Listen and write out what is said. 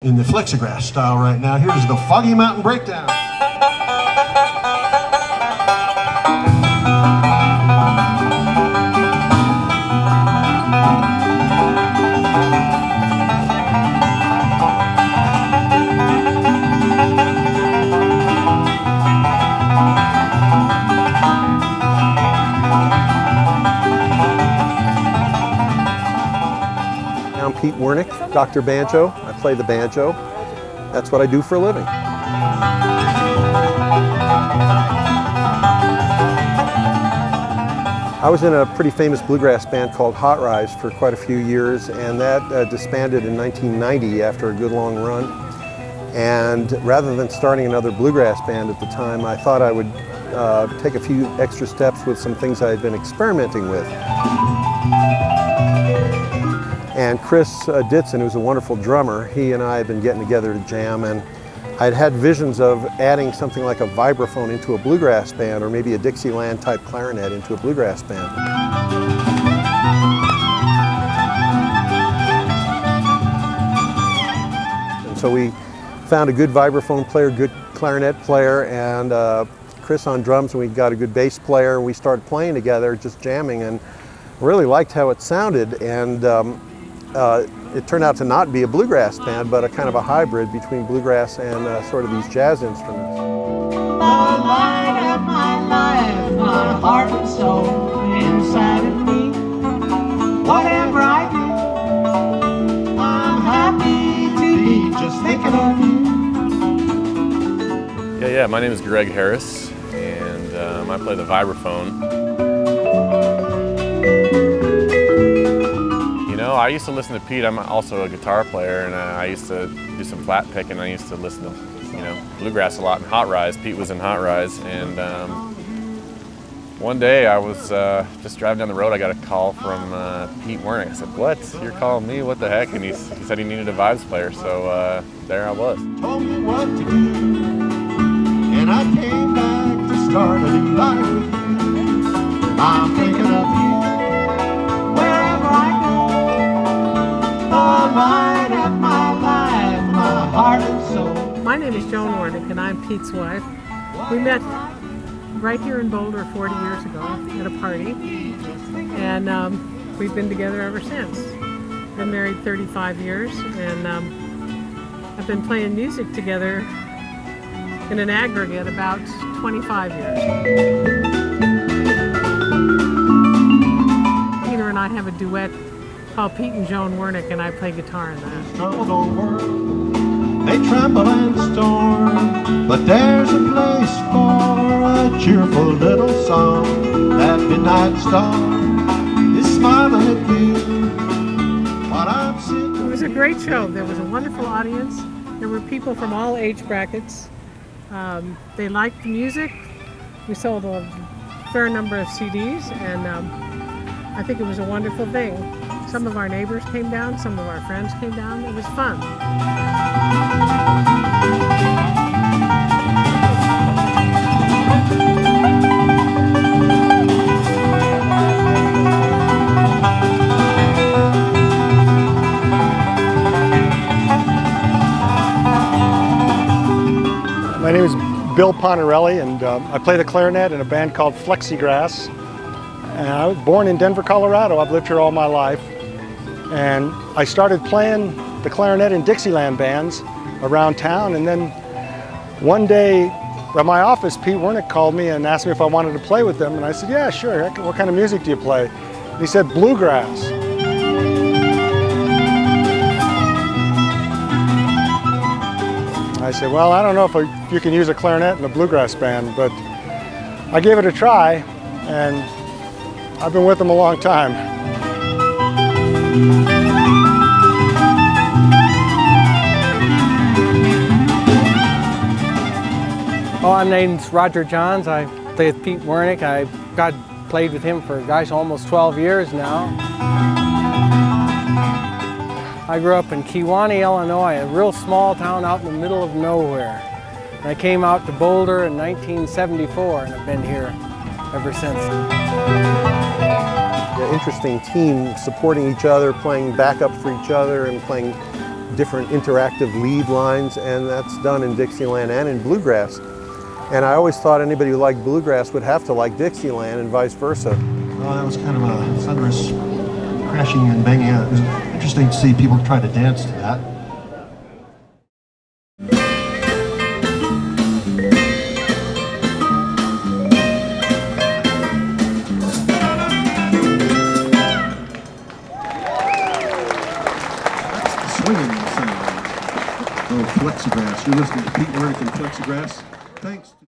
In the Flexigrass style right now. Here's the Foggy Mountain Breakdown. I'm Pete Wernick, Dr. Banjo. I play the banjo. That's what I do for a living. I was in a pretty famous bluegrass band called Hot Rise for quite a few years, and that disbanded in 1990 after a good long run. And rather than starting another bluegrass band at the time, I thought I would take a few extra steps with some things I had been experimenting with. And Chris Ditson, who's a wonderful drummer, he and I had been getting together to jam, and I'd had visions of adding something like a vibraphone into a bluegrass band, or maybe a Dixieland type clarinet into a bluegrass band. And so we found a good vibraphone player, good clarinet player, and Chris on drums, and we got a good bass player. We started playing together, just jamming, and really liked how it sounded. And it turned out to not be a bluegrass band, but a kind of a hybrid between bluegrass and sort of these jazz instruments. The light of my life, my heart and soul inside of me. Whatever I do, I'm happy to be just thinking of you. Yeah, my name is Greg Harris, and I play the vibraphone. I used to listen to Pete. I'm also a guitar player, and I used to do some flat picking. I used to listen to, bluegrass a lot in Hot Rise. Pete was in Hot Rise, and one day I was just driving down the road. I got a call from Pete Wernick. I said, "What? You're calling me? What the heck?" And he said he needed a vibes player, so there I was. Told me what to do, and I came back to start a new life with you. I'm thinking of you. Light of my life, my heart and soul. My name is Joan Hornik, and I'm Pete's wife. We met right here in Boulder 40 years ago at a party, and we've been together ever since. Been married 35 years, and I've been playing music together in an aggregate about 25 years. Peter and I have a duet called Pete and Joan Wernick, and I play guitar in that. They tremble and storm, but there's a place for a cheerful little song. That midnight star is smiling at you while I'm sitting. It was a great show. There was a wonderful audience. There were people from all age brackets. They liked the music. We sold a fair number of CDs, and I think it was a wonderful thing. Some of our neighbors came down, some of our friends came down. It was fun. My name is Bill Pontarelli, and I play the clarinet in a band called Flexigrass. And I was born in Denver, Colorado. I've lived here all my life. And I started playing the clarinet in Dixieland bands around town, and then one day at my office, Pete Wernick called me and asked me if I wanted to play with them, and I said, "Yeah, sure. What kind of music do you play?" And he said, "Bluegrass." I said, "Well, I don't know if you can use a clarinet in a bluegrass band," but I gave it a try, and I've been with them a long time. Oh, my name's Roger Johns. I play with Pete Wernick. I played with him for, almost 12 years now. I grew up in Kewanee, Illinois, a real small town out in the middle of nowhere. And I came out to Boulder in 1974, and I've been here ever since. An interesting team supporting each other, playing backup for each other, and playing different interactive lead lines, and that's done in Dixieland and in bluegrass. And I always thought anybody who liked bluegrass would have to like Dixieland and vice versa. Well, that was kind of a thunderous crashing and banging. It was interesting to see people try to dance to that. That's the swinging sound of Flexigrass. You're listening to Pete Wernick and Flexigrass. Thanks.